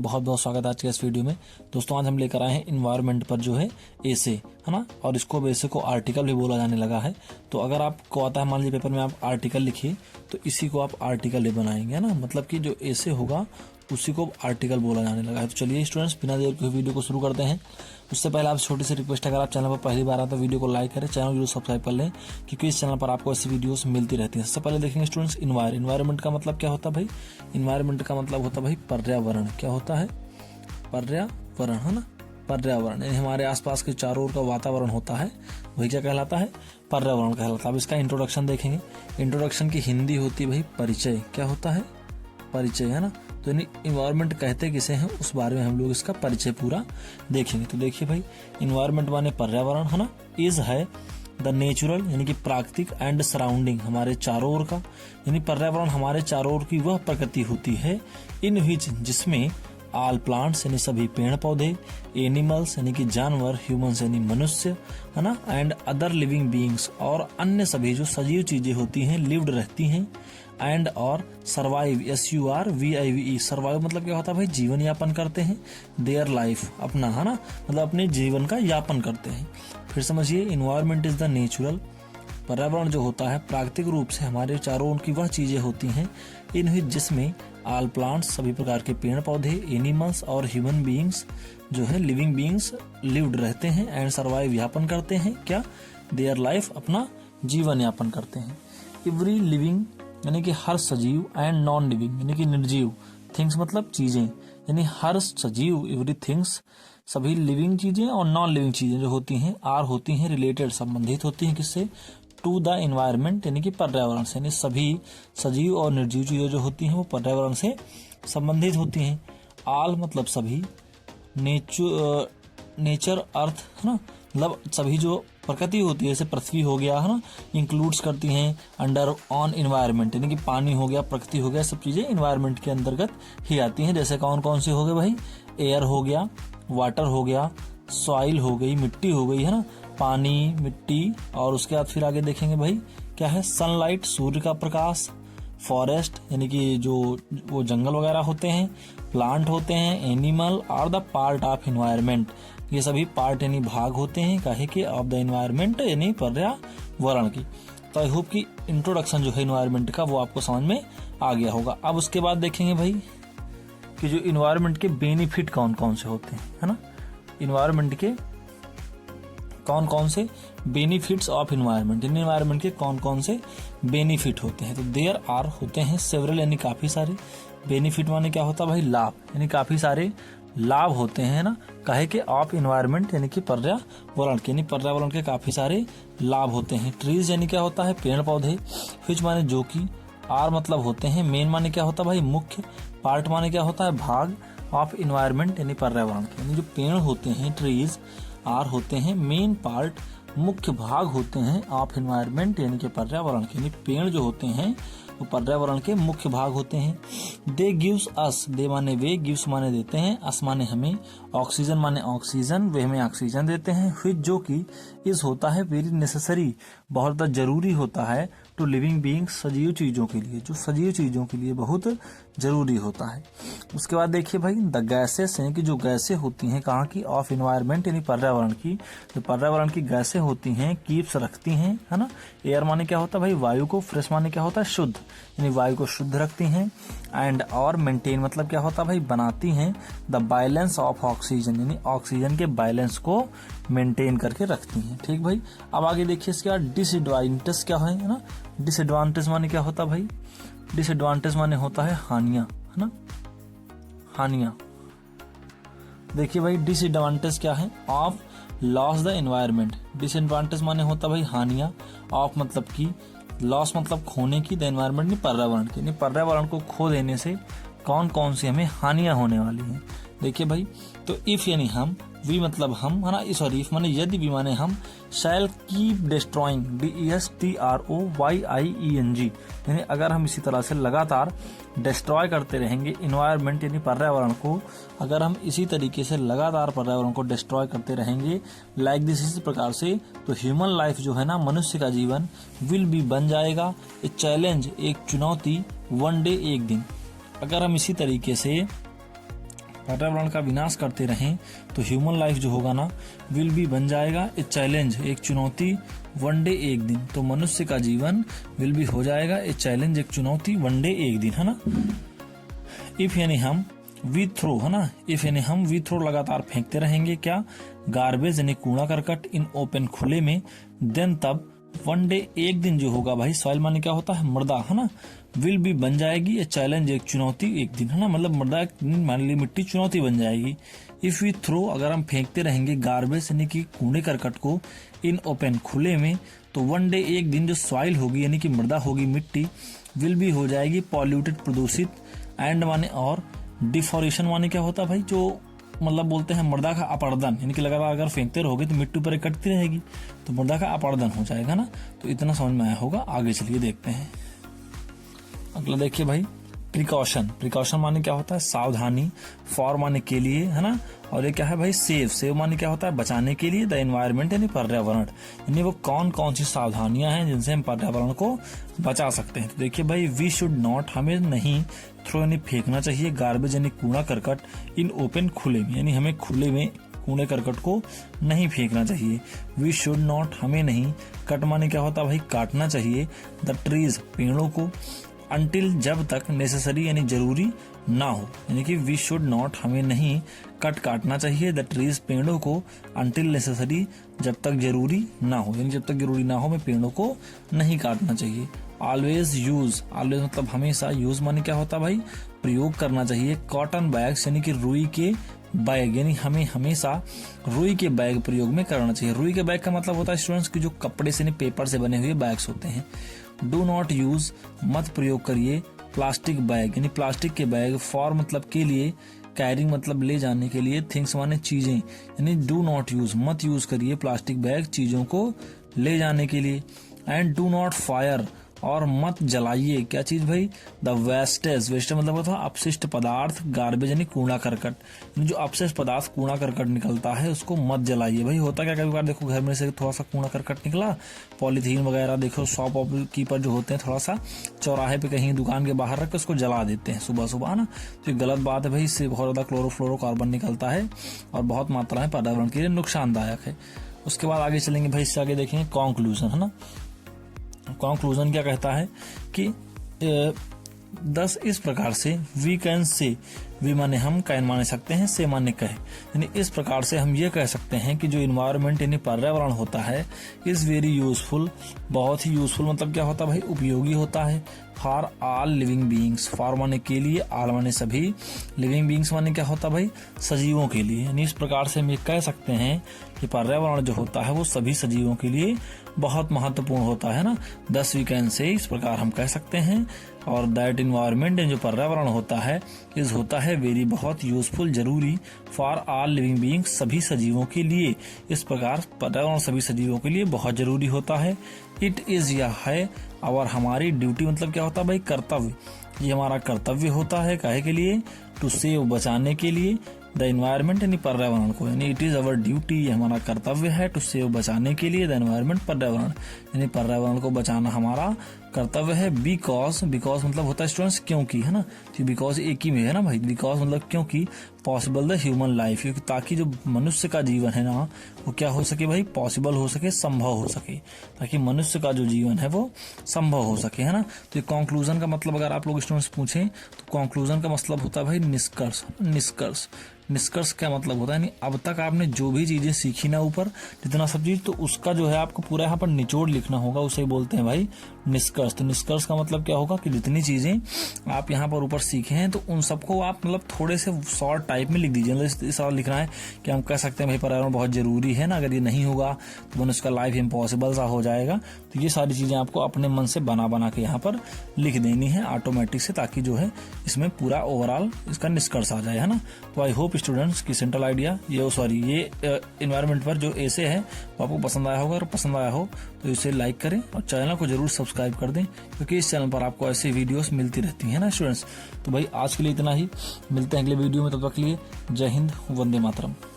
बहुत बहुत स्वागत है आज के इस वीडियो में। दोस्तों आज हम लेकर आए हैं इन्वायरमेंट पर जो है एसे, है ना, और इसको एसे को आर्टिकल भी बोला जाने लगा है। तो अगर आपको आता है, मान लीजिए पेपर में आप आर्टिकल लिखिए तो इसी को आप आर्टिकल ही बनाएंगे, है ना, मतलब कि जो एसे होगा उसी को आर्टिकल बोला जाने लगा है। तो चलिए स्टूडेंट्स, बिना देर के वीडियो को शुरू करते हैं। उससे पहले आप छोटी सी रिक्वेस्ट, अगर आप चैनल पर पहली बार आए तो वीडियो को लाइक करें, चैनल जरूर सब्सक्राइब कर लें, क्योंकि इस चैनल पर आपको ऐसी वीडियोस मिलती रहती हैं। सबसे पहले देखेंगे स्टूडेंट्स इन्वायरमेंट का मतलब क्या होता है भाई। इन्वायरमेंट का मतलब होता है भाई पर्यावरण। क्या होता है? पर्यावरण, है ना। पर्यावरण यानी हमारे आसपास के चारों ओर का वातावरण होता है, वही क्या कहलाता है? पर्यावरण कहलाता है। अब इसका इंट्रोडक्शन देखेंगे। इंट्रोडक्शन की हिंदी होती है भाई परिचय। क्या होता है? परिचय, है ना। तो इन्वायरमेंट कहते किसे हैं, उस बारे में हम लोग इसका परिचय पूरा देखेंगे। तो देखिए भाई, इन्वायरमेंट माने पर्यावरण, है ना। इज है द नेचुरल यानी कि प्राकृतिक एंड सराउंडिंग हमारे चारों ओर का, यानी पर्यावरण हमारे चारों ओर की वह प्रकृति होती है इन विच जिसमें ऑल प्लांट्स यानी सभी पेड़ पौधे, एनिमल्स यानी कि जानवर, ह्यूमंस यानी मनुष्य, है ना, एंड अदर लिविंग बीइंग्स और अन्य सभी जो सजीव चीजें होती हैं लिव्ड रहती हैं, एंड और सर्वाइव SURVIVE सर्वाइव मतलब क्या होता है भाई? जीवन यापन करते हैं। देयर लाइफ अपना, है ना, मतलब अपने जीवन का यापन करते हैं। फिर समझिए, इन्वायरमेंट इज द नेचुरल, पर्यावरण जो होता है प्राकृतिक रूप से हमारे चारों ओर की वह चीजें होती हैं इन विच जिसमें ऑल प्लांट्स सभी प्रकार के पेड़ पौधे, एनिमल्स और ह्यूमन बीइंग्स जो है लिविंग बीइंग्स लिव्ड रहते हैं, एंड सर्वाइव यापन करते हैं। क्या? देयर लाइफ अपना जीवन यापन करते हैं। एवरी लिविंग यानी कि हर सजीव, एंड नॉन लिविंग यानी कि निर्जीव, थिंग्स मतलब चीजें, यानी हर सजीव, एवरी थिंग्स सभी लिविंग चीजें और नॉन लिविंग चीजें जो होती हैं आर होती हैं रिलेटेड संबंधित होती हैं किससे? टू द इन्वायरमेंट यानी कि पर्यावरण से, यानी सभी सजीव और निर्जीव चीजें जो होती हैं वो पर्यावरण से संबंधित होती हैं। आल मतलब सभी, नेचर अर्थ, है ना, मतलब सभी जो प्रकृति होती है जैसे पृथ्वी हो गया, है ना, इंक्लूड्स करती हैं अंडर ऑन इन्वायरमेंट यानी कि पानी हो गया, प्रकृति हो गया, सब चीजें इन्वायरमेंट के अंतर्गत ही आती हैं। जैसे कौन कौन से हो गए भाई? एयर हो गया, वाटर हो गया, सॉइल हो गई, मिट्टी हो गई, है ना, पानी, मिट्टी, और उसके बाद फिर आगे देखेंगे भाई क्या है? सनलाइट सूर्य का प्रकाश, फॉरेस्ट यानी कि जो वो जंगल वगैरह होते हैं, प्लांट होते हैं, एनिमल और द पार्ट ऑफ इन्वायरमेंट, ये सभी पार्ट यानी भाग होते हैं काहे के? ऑफ द इन्वायरमेंट यानी पर्यावरण की। तो आई होप कि इंट्रोडक्शन जो है इन्वायरमेंट का वो आपको समझ में आ गया होगा। अब उसके बाद देखेंगे भाई कि जो इन्वायरमेंट के बेनिफिट कौन कौन से होते हैं, है ना, इन्वायरमेंट के कौन कौन से बेनिफिट्स ऑफ इन्वायरमेंट, इन्वायरमेंट के कौन कौन से बेनिफिट होते हैं। तो देयर आर होते हैं सेवरल यानी काफी सारे। बेनिफिट माने क्या होता है भाई? लाभ, यानी काफी सारे लाभ होते हैं ना, काहे के? ऑफ इन्वायरमेंट यानी कि पर्यावरण के, यानी पर्यावरण के काफी सारे लाभ होते हैं। ट्रीज यानी क्या होता है? पेड़ पौधे। फिच माने जो की, आर मतलब होते हैं, मेन माने क्या होता है भाई? मुख्य। पार्ट माने क्या होता है? भाग। ऑफ इन्वायरमेंट यानी पर्यावरण के, यानी जो पेड़ होते हैं ट्रीज, आर होते हैं मेन पार्ट, मुख्य भाग होते हैं ऑफ इन्वायरमेंट यानी कि पर्यावरण के, यानी पेड़ जो होते हैं वो पर्यावरण के मुख्य भाग होते हैं। दे गिव्स अस, दे माने वे, गिव्स माने देते हैं, अस माने हमें, ऑक्सीजन माने ऑक्सीजन, वे हमें ऑक्सीजन देते हैं। व्हिच जो कि इज होता है वेरी नेसेसरी, बहुत जरूरी होता है, टू लिविंग बीइंग्स सजीव चीजों के लिए, जो सजीव चीजों के लिए बहुत जरूरी होता है। उसके बाद देखिए भाई द गैसेस यानी कि जो गैसें होती हैं कहाँ की? ऑफ इन्वायरमेंट यानी पर्यावरण की, जो पर्यावरण की गैसें होती हैं कीप्स रखती हैं, है ना। एयर माने क्या होता है भाई? वायु को। फ्रेश माने क्या होता है? शुद्ध, यानी वायु को शुद्ध रखती हैं। एंड और मेंटेन मतलब क्या होता है भाई? बनाती हैं द बैलेंस ऑफ ऑक्सीजन, यानी ऑक्सीजन के बैलेंस को मेंटेन करके रखती हैं। ठीक भाई। अब आगे देखिए इसके बाद डिसएडवांटेज क्या है ना। डिसएडवांटेज माने क्या होता है भाई? डिसएडवांटेज माने होता है हानियां, है ना, हानियां। देखिए भाई डिसएडवांटेज क्या है? Of loss the environment. Disadvantage माने होता है भाई हानियां, ऑफ मतलब की, लॉस मतलब खोने की, द एनवायरमेंट नहीं पर्यावरण की, यानी पर्यावरण को खो देने से कौन कौन सी हमें हानियां होने वाली हैं। देखिए भाई, तो इफ यानी हम, वी मतलब हम, है ना, सॉरी इफ माने यदि, भी माने हम, शैल कीप डिस्ट्रॉइंग, DESTROYIENG, यानी अगर हम इसी तरह से लगातार डिस्ट्रॉय करते रहेंगे इन्वायरमेंट यानी पर्यावरण को, अगर हम इसी तरीके से लगातार पर्यावरण को डिस्ट्रॉय करते रहेंगे लाइक दिस, इसी प्रकार से, तो ह्यूमन लाइफ जो है ना, मनुष्य का जीवन, विल बी बन जाएगा ए चैलेंज, एक चुनौती, वन डे एक दिन। अगर हम इसी तरीके से पर्यावरण का विनाश करते रहें तो ह्यूमन लाइफ जो होगा ना विल बी बन जाएगा ए चैलेंज, एक चुनौती, वन डे एक दिन। तो मनुष्य का जीवन विल बी हो जाएगा ए चैलेंज, एक चुनौती, वन डे एक दिन, है ना। इफ यानी हम, वी थ्रो, है ना, इफ यानी हम, वी थ्रो लगातार फेंकते रहेंगे क्या, गार्बेज यानी कूड़ा करकट, इन ओपन खुले में, देन तब वन डे एक दिन जो होगा भाई, सॉइल माने क्या होता है मृदा, है ना, विल बी बन जाएगी ये चैलेंज, एक चुनौती एक दिन, है ना, मतलब मृदा मान ली मिट्टी चुनौती बन जाएगी। इफ वी थ्रो, अगर हम फेंकते रहेंगे गार्बेज यानी कि कूड़े करकट को, इन ओपन खुले में, तो वन डे एक दिन जो सॉइल होगी यानी कि मृदा होगी, मिट्टी, विल बी हो जाएगी पॉल्यूटेड, प्रदूषित, एंड माने और, डिफॉरेशन माने क्या होता है भाई, जो मतलब बोलते हैं मृदा का अपरदन, यानी कि लगातार अगर फेंकते रहोगे तो मिट्टी ऊपर कटती रहेगी तो मृदा का अपरदन हो जाएगा ना। तो इतना समझ में आया होगा। आगे चलिए देखते हैं अगला। देखिए भाई, प्रिकॉशन, प्रिकॉशन माने क्या होता है सावधानी, फॉर माने के लिए, है ना, और ये क्या है भाई सेव, सेव माने क्या होता है बचाने के लिए, द एनवायरमेंट यानी पर्यावरण, यानी वो कौन कौन सी सावधानियां हैं जिनसे हम पर्यावरण को बचा सकते हैं। तो देखिए भाई, वी शुड नॉट, हमें नहीं, थ्रो यानी फेंकना चाहिए, गार्बेज यानी कूड़ा करकट, इन ओपन खुले में, यानी हमें खुले में कूड़े करकट को नहीं फेंकना चाहिए। वी शुड नॉट, हमें नहीं, कट माने क्या होता है भाई काटना चाहिए, द ट्रीज पेड़ों को, अनटिल जब तक, नेसेसरी यानी जरूरी ना हो, यानी कि वी शुड नॉट, हमें नहीं कट काटना चाहिए, द ट्रीज पेड़ों को, अनटिल नेसेसरी जब तक जरूरी ना हो, यानी जब तक जरूरी ना हो हमें पेड़ों को नहीं काटना चाहिए। ऑलवेज यूज, ऑलवेज मतलब हमेशा, यूज माने क्या होता भाई प्रयोग करना चाहिए, कॉटन बैग्स यानी कि रुई के बैग, यानी हमें हमेशा रुई के बैग प्रयोग में करना चाहिए। रुई के बैग का मतलब होता है स्टूडेंट्स की जो कपड़े से पेपर से बने हुए बैग्स होते हैं। डू नॉट यूज, मत प्रयोग करिए, प्लास्टिक बैग यानी प्लास्टिक के बैग, फॉर मतलब के लिए, कैरिंग मतलब ले जाने के लिए, थिंग्स माने चीजें, यानी डू नॉट यूज, मत यूज करिए प्लास्टिक बैग चीजों को ले जाने के लिए। एंड डू नॉट फायर, और मत जलाइए क्या चीज भाई, द वेस्टेज, वेस्टेज मतलब होता है अपशिष्ट पदार्थ, गार्बेज यानी कूड़ा करकट, जो अपशिष्ट पदार्थ कूड़ा करकट निकलता है उसको मत जलाइए। भाई होता क्या कभी बार देखो घर में से थोड़ा सा कूड़ा करकट निकला, पॉलीथीन वगैरह, देखो शॉप कीपर जो होते हैं थोड़ा सा चौराहे पे कहीं दुकान के बाहर रख के उसको जला देते हैं सुबह सुबह ना, तो ये गलत बात है भाई, इससे बहुत ज्यादा क्लोरोफ्लोरोकार्बन निकलता है और बहुत मात्रा में पर्यावरण के लिए नुकसानदायक है। उसके बाद आगे चलेंगे भाई, इससे आगे देखेंगे कॉन्क्लूजन, है ना। कॉन्क्लूजन क्या कहता है कि दस इस प्रकार से, वी कैन से, वी माने हम, कैन माने सकते हैं, से माने कहे, यानी इस प्रकार से हम ये कह सकते हैं कि जो इन्वायरमेंट यानी पर्यावरण होता है इज वेरी यूजफुल, बहुत ही यूजफुल मतलब क्या होता है भाई उपयोगी होता है, for all living beings, for माने के लिए, ऑल माने सभी, लिविंग बींग्स माने क्या होता है भाई सजीवों के लिए, यानी इस प्रकार से हम ये कह सकते हैं कि पर्यावरण जो होता है वो सभी सजीवों के लिए बहुत महत्वपूर्ण होता है ना। दस वी कैन से, इस प्रकार हम कह सकते हैं, और दैट इन्वायरमेंट जो पर्यावरण होता है इज होता है वेरी बहुत, यूजफुल जरूरी, फॉर ऑल लिविंग बींग्स सभी सजीवों के लिए, इस प्रकार पर्यावरण सभी सजीवों के लिए बहुत जरूरी होता है। इट इज, यह है, और हमारी ड्यूटी मतलब क्या होता है भाई कर्तव्य, ये हमारा कर्तव्य होता है, काहे के लिए, टू सेव बचाने के लिए, द एनवायरमेंट यानी पर्यावरण को, यानी इट इज अवर ड्यूटी, ये हमारा कर्तव्य है, टू सेव बचाने के लिए, द एनवायरमेंट पर्यावरण, यानी पर्यावरण को बचाना हमारा कर्तव्य है। बिकॉज, बिकॉज मतलब होता है स्टूडेंट्स क्योंकि, है ना, तो बिकॉज एक ही में है ना भाई, बिकॉज मतलब क्योंकि, पॉसिबल द ह्यूमन लाइफ, क्योंकि ताकि जो मनुष्य का जीवन है ना वो क्या हो सके भाई पॉसिबल हो सके, संभव हो सके, ताकि मनुष्य का जो जीवन है वो संभव हो सके, है ना। तो ये कंक्लूजन का मतलब अगर आप लोग स्टूडेंट्स पूछें तो कंक्लूजन का मतलब होता है भाई निष्कर्ष, निष्कर्ष, निष्कर्ष क्या मतलब होता है, यानी अब तक आपने जो भी चीजें सीखी ना ऊपर जितना सब चीज, तो उसका जो है आपको पूरा यहाँ पर निचोड़ लिखना होगा, उसे बोलते हैं भाई निष्कर्ष। तो निष्कर्ष का मतलब क्या होगा कि जितनी चीजें आप यहाँ पर ऊपर सीखे हैं तो उन सबको आप मतलब थोड़े से शॉर्ट टाइप में लिख दीजिए। मतलब इस सवाल लिखना है कि हम कह सकते हैं भाई पर्यावरण बहुत जरूरी है ना, अगर ये नहीं होगा तो मनुष्य का लाइफ इम्पॉसिबल सा हो जाएगा। तो ये सारी चीजें आपको अपने मन से बना बना के यहाँ पर लिख देनी है ऑटोमेटिक से, ताकि जो है इसमें पूरा ओवरऑल इसका निष्कर्ष आ जाए, है ना। तो आई होप स्टूडेंट्स की सेंट्रल आइडिया ये एनवायरमेंट पर जो ऐसे है वो आपको पसंद आया होगा, और पसंद आया हो तो इसे लाइक करें और चैनल को जरूर सब्सक्राइब कर दें, क्योंकि इस चैनल पर आपको ऐसी वीडियोस मिलती रहती है ना स्टूडेंट्स। तो भाई आज के लिए इतना ही, मिलते हैं अगले वीडियो में, तब तक के लिए जय हिंद, वंदे मातरम।